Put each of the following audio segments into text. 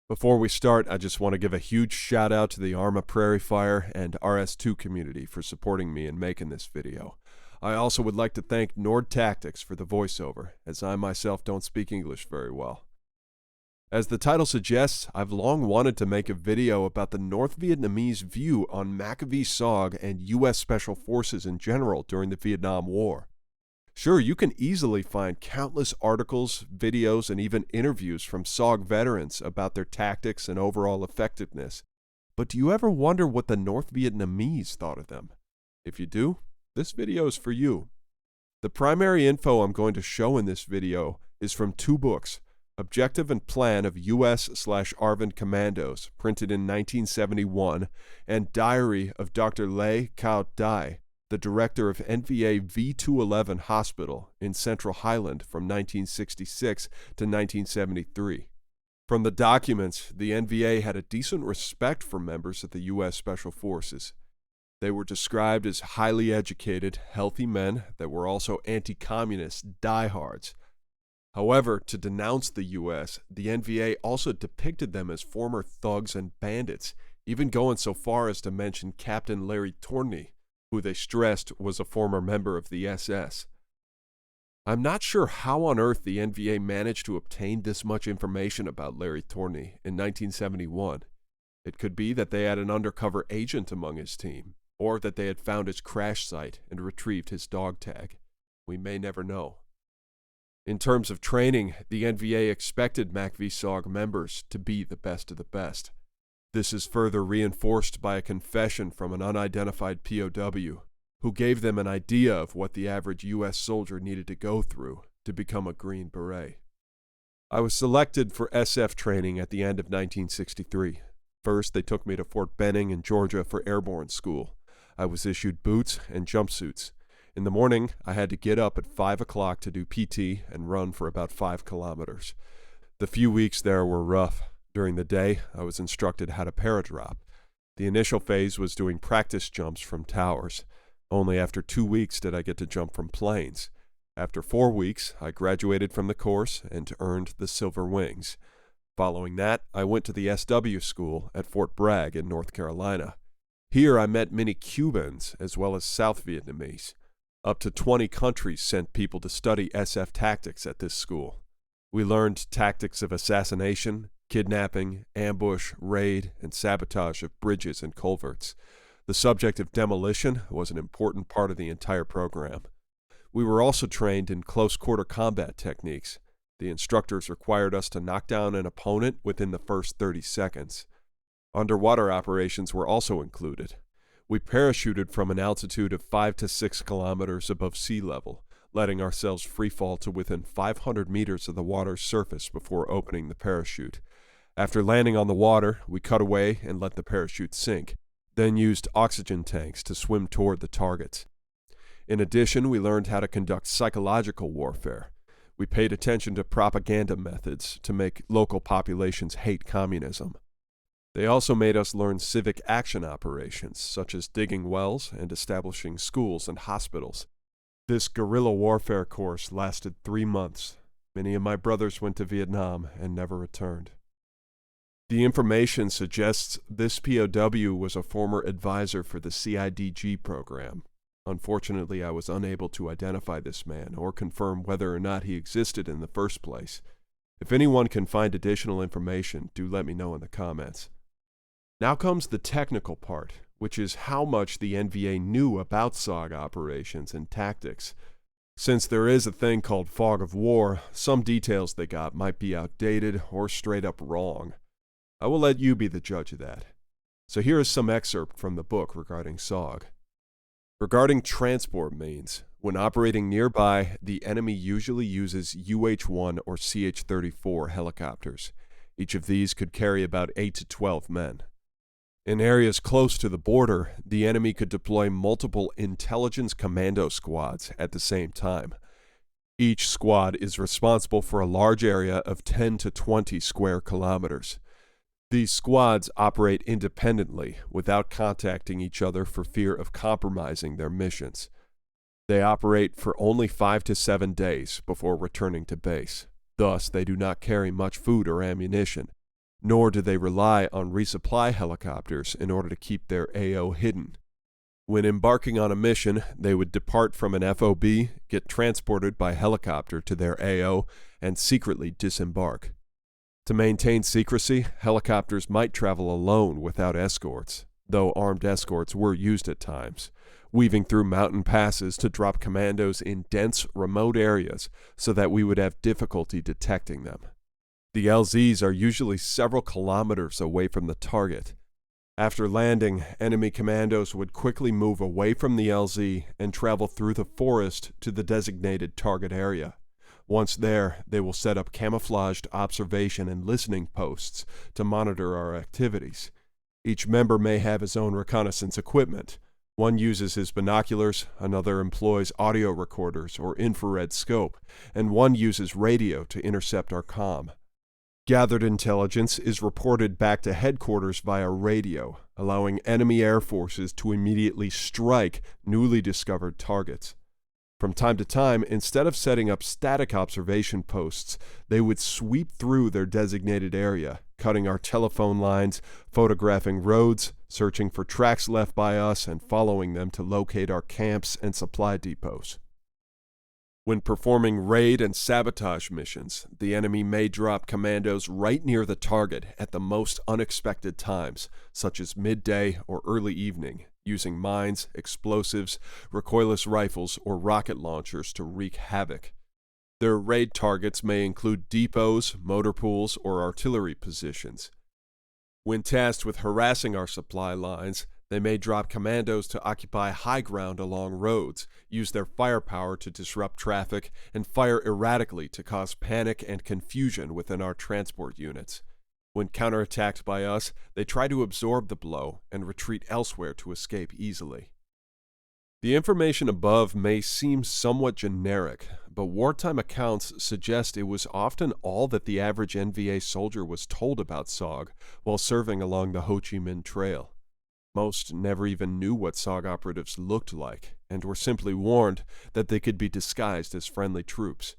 Before we start, I just want to give a huge shout out to the ARMA Prairie Fire and RS2 community for supporting me in making this video. I also would like to thank Nord Tactics for the voiceover, as I myself don't speak English very well. As the title suggests, I've long wanted to make a video about the North Vietnamese view on MACV-SOG and U.S. Special Forces in general during the Vietnam War. Sure, you can easily find countless articles, videos, and even interviews from SOG veterans about their tactics and overall effectiveness. But do you ever wonder what the North Vietnamese thought of them? If you do, this video is for you. The primary info I'm going to show in this video is from two books, Objective and Plan of U.S./ARVN Commandos, printed in 1971, and Diary of Dr. Cao Dai, the director of NVA V211 Hospital in Central Highlands from 1966 to 1973. From the documents, the NVA had a decent respect for members of the U.S. Special Forces. They were described as highly educated, healthy men that were also anti-communist diehards. However, to denounce the U.S., the NVA also depicted them as former thugs and bandits, even going so far as to mention Captain Larry Torney, who they stressed was a former member of the SS. I'm not sure how on earth the NVA managed to obtain this much information about Larry Torney in 1971. It could be that they had an undercover agent among his team, or that they had found his crash site and retrieved his dog tag. We may never know. In terms of training, the NVA expected MACV-SOG members to be the best of the best. This is further reinforced by a confession from an unidentified POW, who gave them an idea of what the average U.S. soldier needed to go through to become a Green Beret. I was selected for SF training at the end of 1963. First, they took me to Fort Benning in Georgia for airborne school. I was issued boots and jumpsuits. In the morning, I had to get up at 5 o'clock to do PT and run for about 5 kilometers. The few weeks there were rough. During the day, I was instructed how to paradrop. The initial phase was doing practice jumps from towers. Only after 2 weeks did I get to jump from planes. After 4 weeks, I graduated from the course and earned the Silver Wings. Following that, I went to the SW school at Fort Bragg in North Carolina. Here I met many Cubans as well as South Vietnamese. Up to 20 countries sent people to study SF tactics at this school. We learned tactics of assassination, kidnapping, ambush, raid, and sabotage of bridges and culverts. The subject of demolition was an important part of the entire program. We were also trained in close-quarter combat techniques. The instructors required us to knock down an opponent within the first 30 seconds. Underwater operations were also included. We parachuted from an altitude of 5 to 6 kilometers above sea level, letting ourselves free fall to within 500 meters of the water's surface before opening the parachute. After landing on the water, we cut away and let the parachute sink, then used oxygen tanks to swim toward the targets. In addition, we learned how to conduct psychological warfare. We paid attention to propaganda methods to make local populations hate communism. They also made us learn civic action operations, such as digging wells and establishing schools and hospitals. This guerrilla warfare course lasted 3 months. Many of my brothers went to Vietnam and never returned. The information suggests this POW was a former advisor for the CIDG program. Unfortunately, I was unable to identify this man or confirm whether or not he existed in the first place. If anyone can find additional information, do let me know in the comments. Now comes the technical part, which is how much the NVA knew about SOG operations and tactics. Since there is a thing called fog of war, some details they got might be outdated or straight up wrong. I will let you be the judge of that. So here is some excerpt from the book regarding SOG. Regarding transport means, when operating nearby, the enemy usually uses UH-1 or CH-34 helicopters. Each of these could carry about 8 to 12 men. In areas close to the border, the enemy could deploy multiple intelligence commando squads at the same time. Each squad is responsible for a large area of 10 to 20 square kilometers. These squads operate independently without contacting each other for fear of compromising their missions. They operate for only 5 to 7 days before returning to base. Thus, they do not carry much food or ammunition. nor do they rely on resupply helicopters in order to keep their AO hidden. When embarking on a mission, they would depart from an FOB, get transported by helicopter to their AO, and secretly disembark. To maintain secrecy, helicopters might travel alone without escorts, though armed escorts were used at times, weaving through mountain passes to drop commandos in dense, remote areas so that we would have difficulty detecting them. The LZs are usually several kilometers away from the target. After landing, enemy commandos would quickly move away from the LZ and travel through the forest to the designated target area. Once there, they will set up camouflaged observation and listening posts to monitor our activities. Each member may have his own reconnaissance equipment. One uses his binoculars, another employs audio recorders or infrared scope, and one uses radio to intercept our comm. Gathered intelligence is reported back to headquarters via radio, allowing enemy air forces to immediately strike newly discovered targets. From time to time, instead of setting up static observation posts, they would sweep through their designated area, cutting our telephone lines, photographing roads, searching for tracks left by us, and following them to locate our camps and supply depots. When performing raid and sabotage missions, the enemy may drop commandos right near the target at the most unexpected times, such as midday or early evening, using mines, explosives, recoilless rifles, or rocket launchers to wreak havoc. Their raid targets may include depots, motor pools, or artillery positions. When tasked with harassing our supply lines, they may drop commandos to occupy high ground along roads, use their firepower to disrupt traffic, and fire erratically to cause panic and confusion within our transport units. When counterattacked by us, they try to absorb the blow and retreat elsewhere to escape easily. The information above may seem somewhat generic, but wartime accounts suggest it was often all that the average NVA soldier was told about SOG while serving along the Ho Chi Minh Trail. Most never even knew what SOG operatives looked like, and were simply warned that they could be disguised as friendly troops.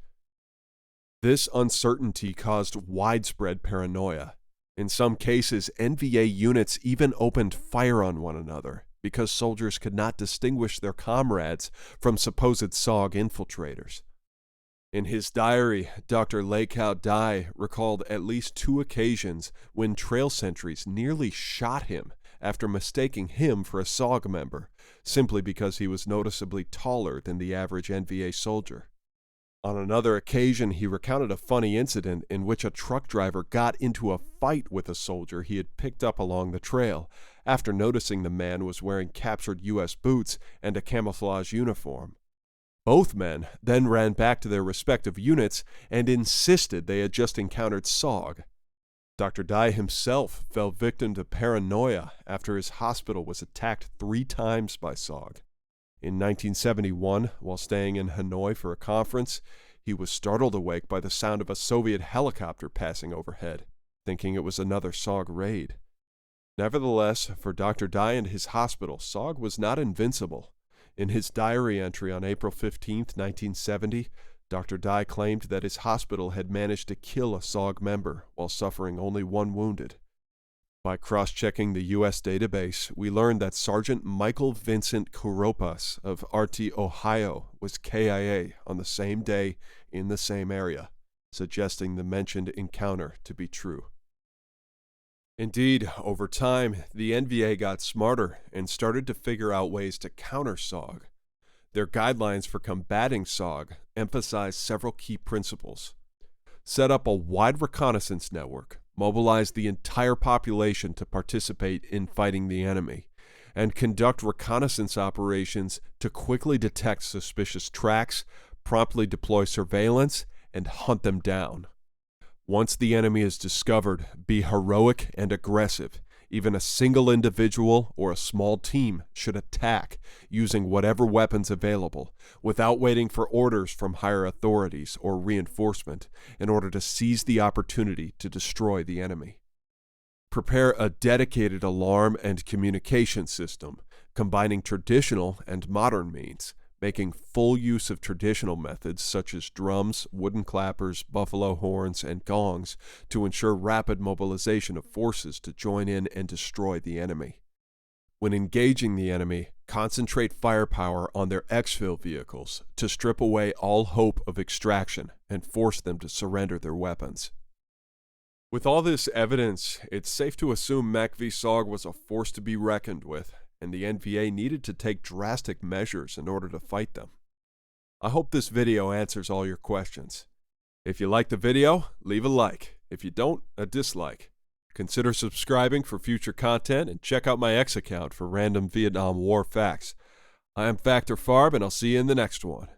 This uncertainty caused widespread paranoia. In some cases, NVA units even opened fire on one another, because soldiers could not distinguish their comrades from supposed SOG infiltrators. In his diary, Dr. Cao Dai recalled at least 2 occasions when trail sentries nearly shot him after mistaking him for a SOG member, simply because he was noticeably taller than the average NVA soldier. On another occasion, he recounted a funny incident in which a truck driver got into a fight with a soldier he had picked up along the trail, after noticing the man was wearing captured U.S. boots and a camouflage uniform. Both men then ran back to their respective units and insisted they had just encountered SOG. Dr. Dai himself fell victim to paranoia after his hospital was attacked 3 times by SOG. In 1971, while staying in Hanoi for a conference, he was startled awake by the sound of a Soviet helicopter passing overhead, thinking it was another SOG raid. Nevertheless, for Dr. Dai and his hospital, SOG was not invincible. In his diary entry on April 15, 1970, Dr. Dai claimed that his hospital had managed to kill a SOG member while suffering only 1 wounded. By cross-checking the U.S. database, we learned that Sergeant Michael Vincent Kuropas of RT Ohio was KIA on the same day in the same area, suggesting the mentioned encounter to be true. Indeed, over time, the NVA got smarter and started to figure out ways to counter SOG. Their guidelines for combating SOG emphasize several key principles. Set up a wide reconnaissance network, mobilize the entire population to participate in fighting the enemy, and conduct reconnaissance operations to quickly detect suspicious tracks, promptly deploy surveillance, and hunt them down. Once the enemy is discovered, be heroic and aggressive. Even a single individual or a small team should attack using whatever weapons available, without waiting for orders from higher authorities or reinforcement, in order to seize the opportunity to destroy the enemy. Prepare a dedicated alarm and communication system, combining traditional and modern means, making full use of traditional methods such as drums, wooden clappers, buffalo horns, and gongs to ensure rapid mobilization of forces to join in and destroy the enemy. When engaging the enemy, concentrate firepower on their exfil vehicles to strip away all hope of extraction and force them to surrender their weapons. With all this evidence, it's safe to assume MACV-SOG was a force to be reckoned with, and the NVA needed to take drastic measures in order to fight them. I hope this video answers all your questions. If you like the video, leave a like. If you don't, a dislike. Consider subscribing for future content and check out my X account for random Vietnam War facts. I am Factor Farb, and I'll see you in the next one.